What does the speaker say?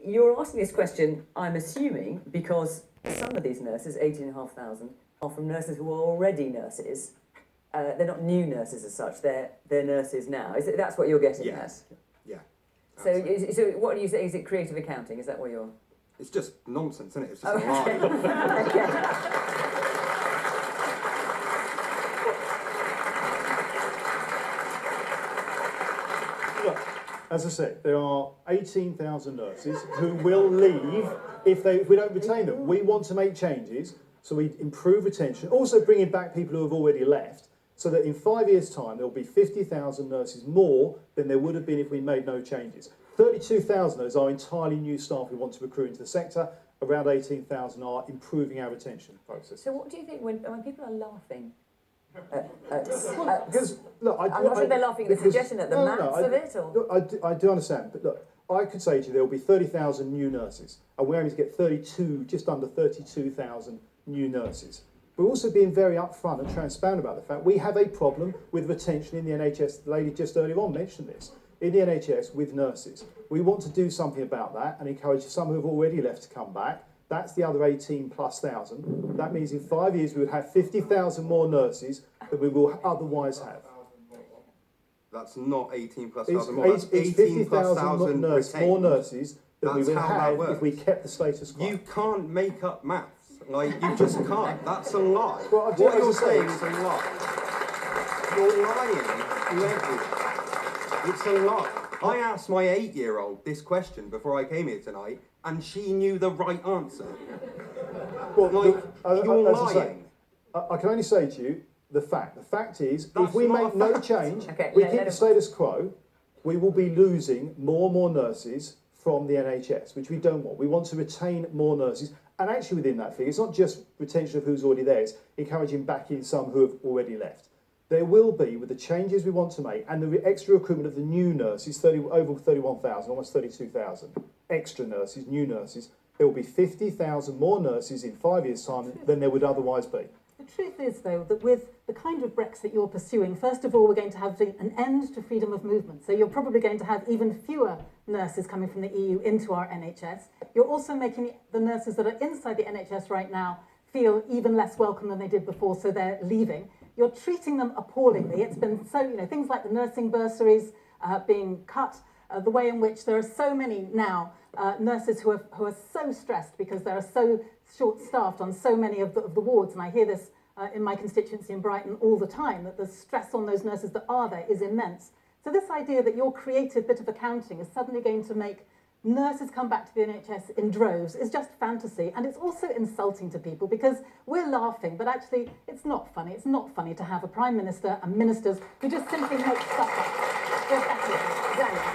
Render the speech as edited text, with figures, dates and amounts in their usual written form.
you're asking this question, I'm assuming, because some of these nurses, 18,500, are from nurses who are already nurses. They're not new nurses as such, they're nurses now. That's what you're getting at? Yeah. So what do you say? Is it creative accounting? Is that what you're... It's just nonsense, isn't it? It's just a lie. Look, as I said, there are 18,000 nurses who will leave if we don't retain them. We want to make changes so we improve retention, also bringing back people who have already left, so that in 5 years' time there will be 50,000 nurses more than there would have been if we made no changes. 32,000 of those are entirely new staff we want to recruit into the sector. Around 18,000 are improving our retention process. So what do you think when people are laughing? Because, look, I'm not sure they're laughing at the suggestion at the maths of it, or... Look, I do understand, but look, I could say to you there will be 30,000 new nurses, and we're aiming to get just under 32,000 new nurses. We're also being very upfront and transparent about the fact we have a problem with retention in the NHS. The lady just earlier on mentioned this. In the NHS with nurses. We want to do something about that and encourage some who have already left to come back. That's the other 18,000+. That means in 5 years we would have 50,000 more nurses than we will otherwise have. That's not 18,000+ more. It's 50,000 more nurses than we would have if we kept the status quo. You can't make up maths. Like, you just can't. That's a lie. Well, what you're saying is a lie. You're lying to everyone. It's a lie. I asked my 8-year-old this question before I came here tonight, and she knew the right answer. Well, you're lying. I can only say to you the fact. The fact is, That's if we not make a no fact. change, Okay, we keep the status quo, we will be losing more and more nurses from the NHS, which we don't want. We want to retain more nurses. And actually within that figure, it's not just retention of who's already there, it's encouraging back in some who have already left. There will be, with the changes we want to make and the extra recruitment of the new nurses, over 31,000, almost 32,000 extra nurses, new nurses, there will be 50,000 more nurses in 5 years' time than there would otherwise be. The truth is, though, that with the kind of Brexit you're pursuing, first of all, we're going to have an end to freedom of movement. So you're probably going to have even fewer nurses coming from the EU into our NHS. You're also making the nurses that are inside the NHS right now feel even less welcome than they did before, so they're leaving. You're treating them appallingly. It's been so, things like the nursing bursaries being cut, the way in which there are so many now nurses who are so stressed because they are so short-staffed on so many of the wards, and I hear this in my constituency in Brighton all the time, that the stress on those nurses that are there is immense. So this idea that your creative bit of accounting is suddenly going to make nurses come back to the NHS in droves is just fantasy, and it's also insulting to people because we're laughing, but actually it's not funny. It's not funny to have a Prime Minister and ministers who just simply make stuff up. They're pathetic.